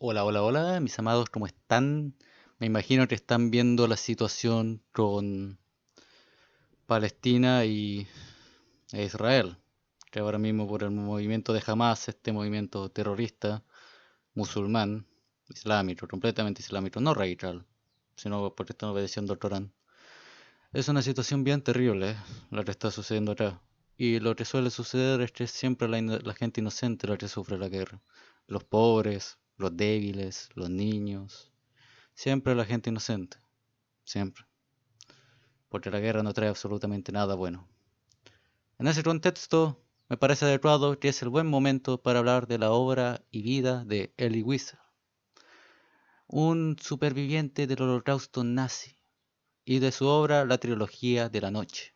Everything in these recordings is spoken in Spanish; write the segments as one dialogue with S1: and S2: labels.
S1: Hola, hola, hola, mis amados, ¿cómo están? Me imagino que están viendo la situación con Palestina e Israel, que ahora mismo por el movimiento de Hamas, este movimiento terrorista musulmán, islámico, completamente islámico, no radical, sino porque están obedeciendo al Corán. Es una situación bien terrible, la que está sucediendo acá. Y lo que suele suceder es que siempre la gente inocente la que sufre la guerra. Los pobres, los débiles, los niños. Siempre la gente inocente, siempre, porque la guerra no trae absolutamente nada bueno. En ese contexto, me parece adecuado que es el buen momento para hablar de la obra y vida de Elie Wiesel, un superviviente del holocausto nazi, y de su obra La trilogía de la noche.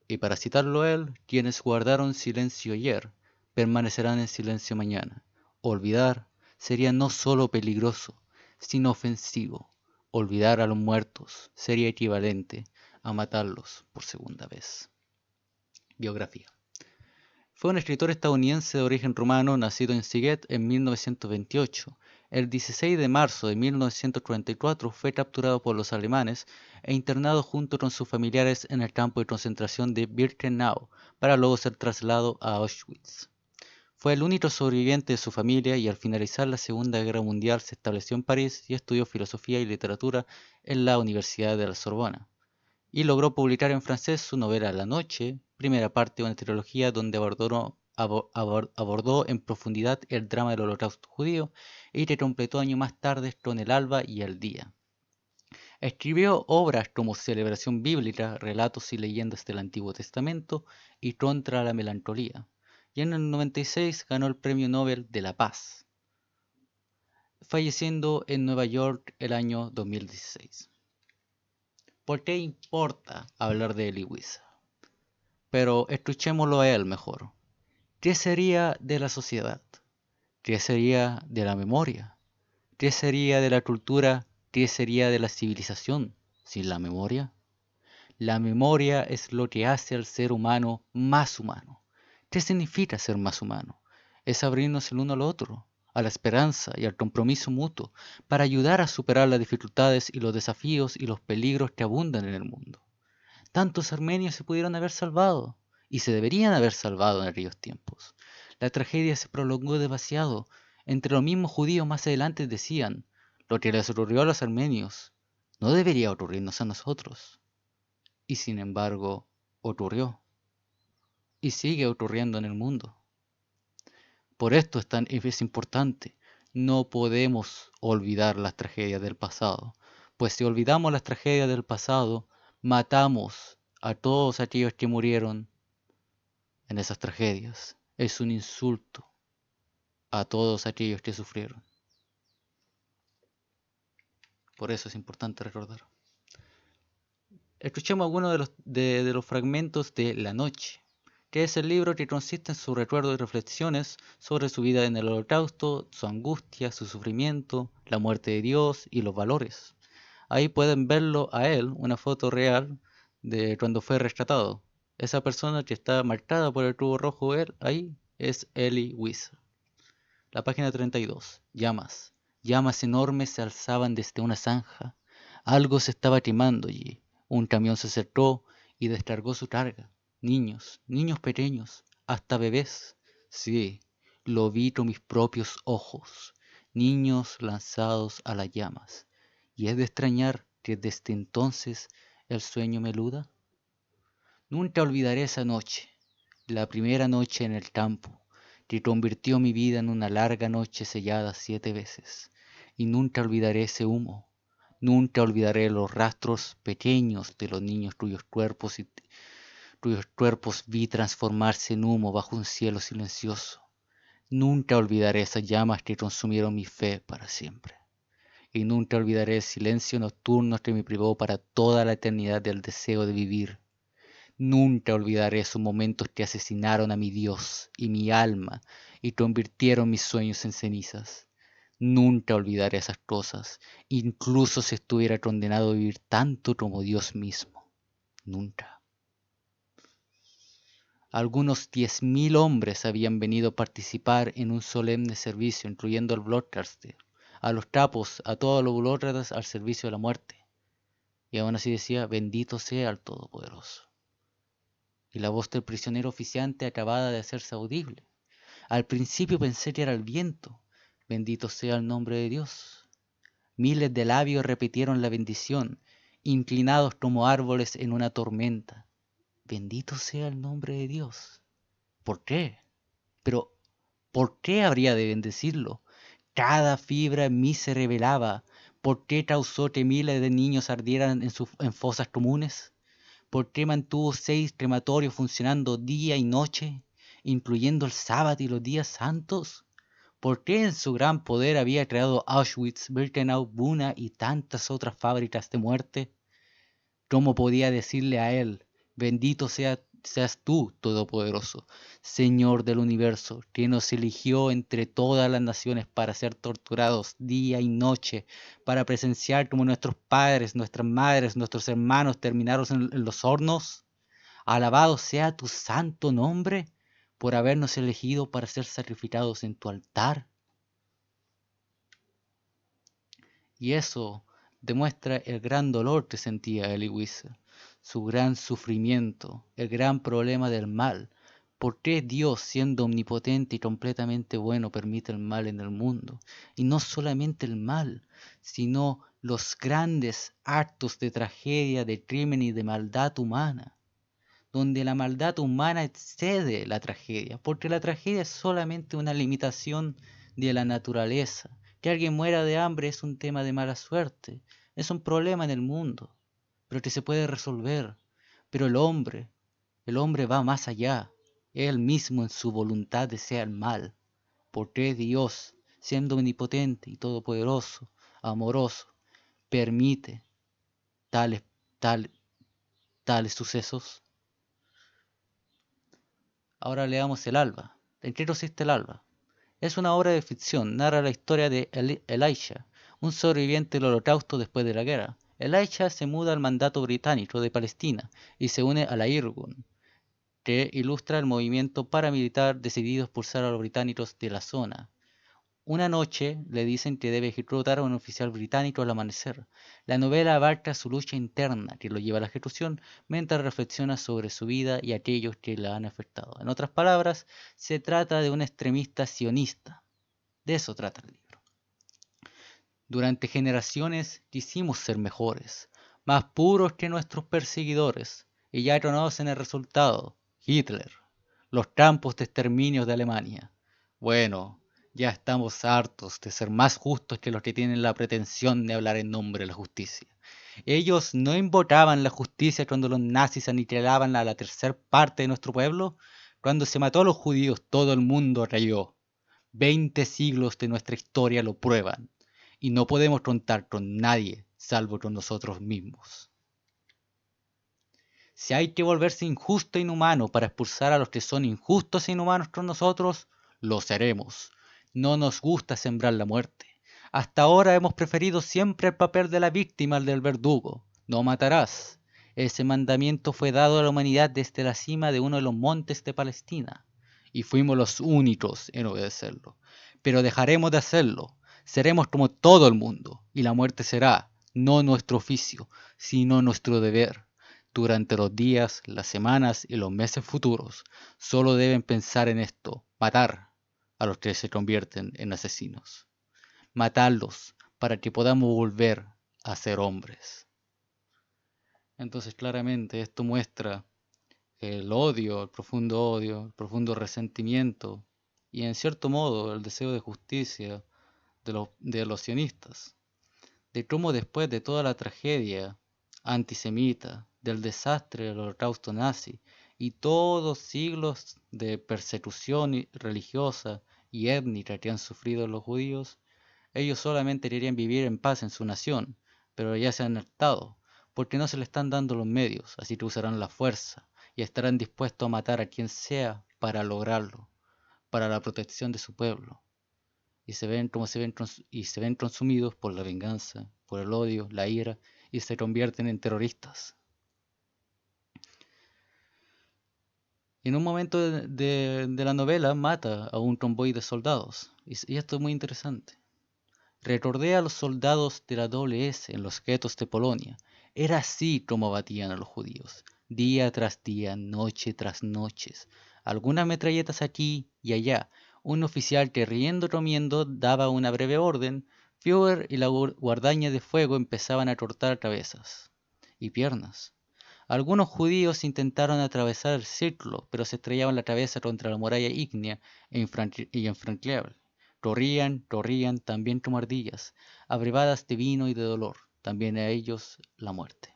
S1: Y para citarlo él, quienes guardaron silencio ayer, permanecerán en silencio mañana. Olvidar sería no solo peligroso, sino ofensivo. Olvidar a los muertos sería equivalente a matarlos por segunda vez. Biografía. Fue un escritor estadounidense de origen rumano nacido en Siget en 1928. El 16 de marzo de 1944 fue capturado por los alemanes e internado junto con sus familiares en el campo de concentración de Birkenau para luego ser trasladado a Auschwitz. Fue el único sobreviviente de su familia y al finalizar la Segunda Guerra Mundial se estableció en París y estudió filosofía y literatura en la Universidad de la Sorbona y logró publicar en francés su novela La Noche, primera parte de una trilogía donde abordó en profundidad el drama del Holocausto judío y que completó años más tarde con El Alba y El Día. Escribió obras como Celebración Bíblica, Relatos y Leyendas del Antiguo Testamento y Contra la Melancolía, y en el 96 ganó el Premio Nobel de la Paz, falleciendo en Nueva York el año 2016. ¿Por qué importa hablar de Elie Wiesel? Pero escuchémoslo a él mejor. ¿Qué sería de la sociedad? ¿Qué sería de la memoria? ¿Qué sería de la cultura? ¿Qué sería de la civilización sin la memoria? La memoria es lo que hace al ser humano más humano. ¿Qué significa ser más humano? Es abrirnos el uno al otro, a la esperanza y al compromiso mutuo, para ayudar a superar las dificultades y los desafíos y los peligros que abundan en el mundo. Tantos armenios se pudieron haber salvado y se deberían haber salvado en aquellos tiempos. La tragedia se prolongó demasiado. Entre los mismos judíos más adelante decían, lo que les ocurrió a los armenios no debería ocurrirnos a nosotros. Y sin embargo, ocurrió. Y sigue ocurriendo en el mundo. Por esto es importante. No podemos olvidar las tragedias del pasado. Pues si olvidamos las tragedias del pasado, matamos a todos aquellos que murieron en esas tragedias. Es un insulto a todos aquellos que sufrieron. Por eso es importante recordar. Escuchemos algunos de los fragmentos de La Noche, que es el libro que consiste en sus recuerdos y reflexiones sobre su vida en el Holocausto, su angustia, su sufrimiento, la muerte de Dios y los valores. Ahí pueden verlo a él, una foto real de cuando fue rescatado. Esa persona que está marcada por el tubo rojo, él, ahí es Elie Wiesel. La página 32. Llamas. Llamas enormes se alzaban desde una zanja. Algo se estaba quemando allí. Un camión se acercó y descargó su carga. Niños, niños pequeños, hasta bebés. Sí, lo vi con mis propios ojos. Niños lanzados a las llamas. Y es de extrañar que desde entonces el sueño me eluda. Nunca olvidaré esa noche, la primera noche en el campo, que convirtió mi vida en una larga noche sellada 7 veces. Y nunca olvidaré ese humo. Nunca olvidaré los rastros pequeños de los niños cuyos cuerpos vi transformarse en humo bajo un cielo silencioso. Nunca olvidaré esas llamas que consumieron mi fe para siempre. Y nunca olvidaré el silencio nocturno que me privó para toda la eternidad del deseo de vivir. Nunca olvidaré esos momentos que asesinaron a mi Dios y mi alma y convirtieron mis sueños en cenizas. Nunca olvidaré esas cosas, incluso si estuviera condenado a vivir tanto como Dios mismo. Nunca. Algunos 10.000 hombres habían venido a participar en un solemne servicio, incluyendo al Bloodcaster, a los trapos, a todos los burócratas al servicio de la muerte. Y aún así decía, bendito sea el Todopoderoso. Y la voz del prisionero oficiante acababa de hacerse audible. Al principio pensé que era el viento. Bendito sea el nombre de Dios. Miles de labios repitieron la bendición, inclinados como árboles en una tormenta. Bendito sea el nombre de Dios. ¿Por qué? Pero, ¿por qué habría de bendecirlo? Cada fibra en mí se revelaba. ¿Por qué causó que miles de niños ardieran en fosas comunes? ¿Por qué mantuvo 6 crematorios funcionando día y noche, incluyendo el sábado y los días santos? ¿Por qué en su gran poder había creado Auschwitz, Birkenau, Buna y tantas otras fábricas de muerte? ¿Cómo podía decirle a él, bendito seas tú, Todopoderoso, Señor del universo, que nos eligió entre todas las naciones para ser torturados día y noche, para presenciar como nuestros padres, nuestras madres, nuestros hermanos terminaron en los hornos? Alabado sea tu santo nombre por habernos elegido para ser sacrificados en tu altar. Y eso demuestra el gran dolor que sentía Elie Wiesel, su gran sufrimiento, el gran problema del mal. ¿Por qué Dios, siendo omnipotente y completamente bueno, permite el mal en el mundo? Y no solamente el mal, sino los grandes actos de tragedia, de crimen y de maldad humana, donde la maldad humana excede la tragedia, porque la tragedia es solamente una limitación de la naturaleza. Que alguien muera de hambre es un tema de mala suerte, es un problema en el mundo, pero que se puede resolver. Pero el hombre va más allá. Él mismo en su voluntad desea el mal, porque Dios, siendo omnipotente y todopoderoso, amoroso, permite tales, tal- tales sucesos. Ahora leamos El Alba. ¿En qué consiste El Alba? Es una obra de ficción, narra la historia de Elisha, un sobreviviente del Holocausto después de la guerra. Elisha se muda al mandato británico de Palestina y se une a la Irgun, que ilustra el movimiento paramilitar decidido a expulsar a los británicos de la zona. Una noche le dicen que debe ejecutar a un oficial británico al amanecer. La novela abarca su lucha interna que lo lleva a la ejecución mientras reflexiona sobre su vida y aquellos que la han afectado. En otras palabras, se trata de un extremista sionista. De eso trata el libro. Durante generaciones quisimos ser mejores, más puros que nuestros perseguidores, y ya conocen el resultado: Hitler, los campos de exterminio de Alemania. Bueno, ya estamos hartos de ser más justos que los que tienen la pretensión de hablar en nombre de la justicia. Ellos no invocaban la justicia cuando los nazis aniquilaban a la tercer parte de nuestro pueblo. Cuando se mató a los judíos, todo el mundo rayó. 20 siglos de nuestra historia lo prueban, y no podemos contar con nadie salvo con nosotros mismos. Si hay que volverse injusto e inhumano para expulsar a los que son injustos e inhumanos con nosotros, lo seremos. No nos gusta sembrar la muerte. Hasta ahora hemos preferido siempre el papel de la víctima al del verdugo. No matarás. Ese mandamiento fue dado a la humanidad desde la cima de uno de los montes de Palestina, y fuimos los únicos en obedecerlo. Pero dejaremos de hacerlo. Seremos como todo el mundo, y la muerte será, no nuestro oficio, sino nuestro deber. Durante los días, las semanas y los meses futuros, solo deben pensar en esto: matar a los que se convierten en asesinos. Matarlos para que podamos volver a ser hombres. Entonces, claramente, esto muestra el profundo resentimiento y, en cierto modo, el deseo de justicia de los sionistas. De cómo después de toda la tragedia antisemita, del desastre del holocausto nazi y todos siglos de persecución religiosa y étnica que han sufrido los judíos, ellos solamente querían vivir en paz en su nación, pero ya se han hartado, porque no se le están dando los medios, así que usarán la fuerza y estarán dispuestos a matar a quien sea para lograrlo, para la protección de su pueblo. Y se ven consumidos por la venganza, por el odio, la ira, y se convierten en terroristas. Y en un momento de la novela mata a un convoy de soldados. Y esto es muy interesante. Recordé a los soldados de la SS en los guetos de Polonia. Era así como batían a los judíos, día tras día, noche tras noche. Algunas metralletas aquí y allá. Un oficial que riendo comiendo daba una breve orden. Führer y la guardaña de fuego empezaban a cortar cabezas y piernas. Algunos judíos intentaron atravesar el círculo, pero se estrellaban la cabeza contra la muralla ígnea e infranqueable. Corrían, corrían, también como ardillas, abrevadas de vino y de dolor, también a ellos la muerte.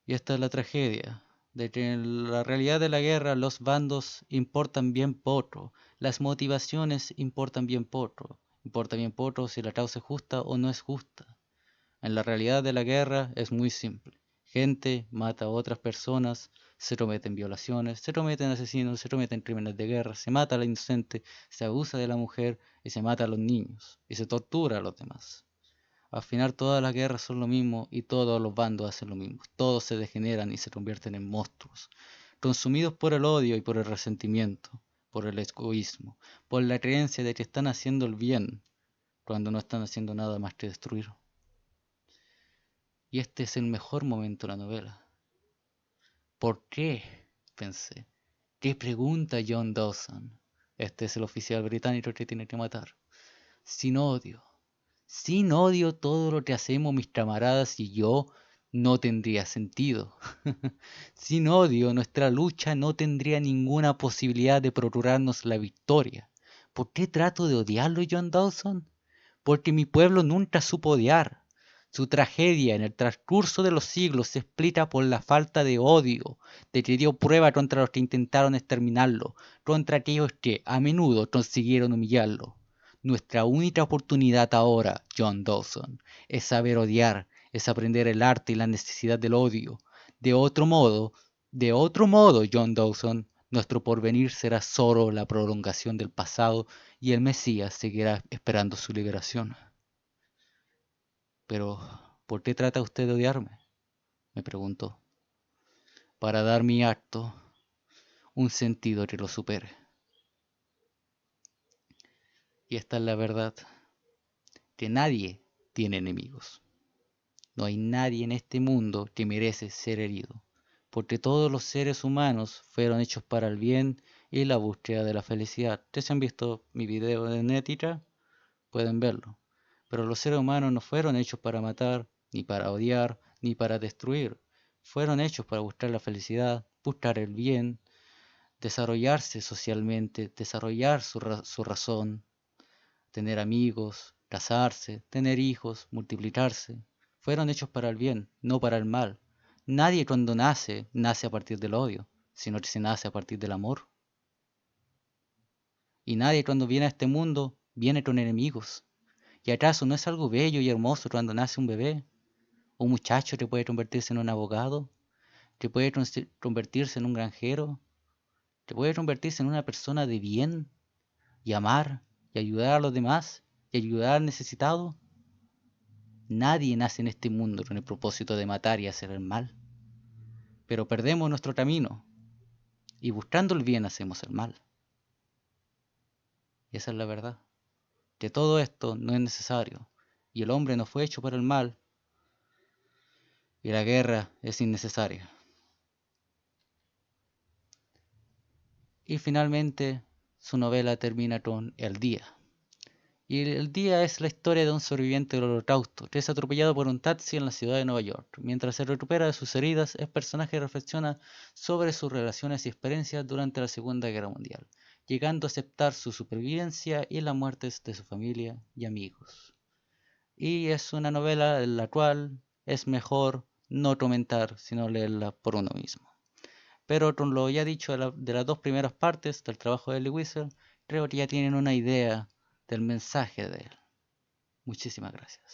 S1: Y esta es la tragedia, de que en la realidad de la guerra los bandos importan bien poco, las motivaciones importan bien poco, importa bien poco si la causa es justa o no es justa. En la realidad de la guerra es muy simple. Gente mata a otras personas, se cometen violaciones, se cometen asesinos, se cometen crímenes de guerra, se mata a la inocente, se abusa de la mujer y se mata a los niños y se tortura a los demás. Al final todas las guerras son lo mismo y todos los bandos hacen lo mismo. Todos se degeneran y se convierten en monstruos, consumidos por el odio y por el resentimiento, por el egoísmo, por la creencia de que están haciendo el bien cuando no están haciendo nada más que destruir. Y este es el mejor momento de la novela. ¿Por qué? Pensé. ¿Qué pregunta John Dawson? Este es el oficial británico que tiene que matar. Sin odio todo lo que hacemos mis camaradas y yo no tendría sentido. Sin odio nuestra lucha no tendría ninguna posibilidad de procurarnos la victoria. ¿Por qué trato de odiarlo, John Dawson? Porque mi pueblo nunca supo odiar. Su tragedia en el transcurso de los siglos se explica por la falta de odio, de que dio prueba contra los que intentaron exterminarlo, contra aquellos que a menudo consiguieron humillarlo. Nuestra única oportunidad ahora, John Dawson, es saber odiar, es aprender el arte y la necesidad del odio. De otro modo, John Dawson, nuestro porvenir será solo la prolongación del pasado y el Mesías seguirá esperando su liberación. Pero, ¿por qué trata usted de odiarme? Me preguntó. Para dar mi acto un sentido que lo supere. Y esta es la verdad, que nadie tiene enemigos. No hay nadie en este mundo que merece ser herido, porque todos los seres humanos fueron hechos para el bien y la búsqueda de la felicidad. Ustedes han visto mi video de Nética, pueden verlo. Pero los seres humanos no fueron hechos para matar, ni para odiar, ni para destruir. Fueron hechos para buscar la felicidad, buscar el bien, desarrollarse socialmente, desarrollar su razón, tener amigos, casarse, tener hijos, multiplicarse. Fueron hechos para el bien, no para el mal. Nadie cuando nace, nace a partir del odio, sino que se nace a partir del amor. Y nadie cuando viene a este mundo, viene con enemigos. ¿Y acaso no es algo bello y hermoso cuando nace un bebé? Un muchacho que puede convertirse en un abogado, que puede convertirse en un granjero, que puede convertirse en una persona de bien y amar y ayudar a los demás y ayudar al necesitado. Nadie nace en este mundo con el propósito de matar y hacer el mal. Pero perdemos nuestro camino y buscando el bien hacemos el mal. Y esa es la verdad. Que todo esto no es necesario y el hombre no fue hecho para el mal y la guerra es innecesaria. Y finalmente su novela termina con El Día. Y el día es la historia de un sobreviviente del Holocausto que es atropellado por un taxi en la ciudad de Nueva York. Mientras se recupera de sus heridas, el personaje reflexiona sobre sus relaciones y experiencias durante la Segunda Guerra Mundial, llegando a aceptar su supervivencia y las muertes de su familia y amigos. Y es una novela en la cual es mejor no comentar, sino leerla por uno mismo. Pero con lo ya dicho de las dos primeras partes del trabajo de Elie Wiesel, creo que ya tienen una idea del mensaje de él. Muchísimas gracias.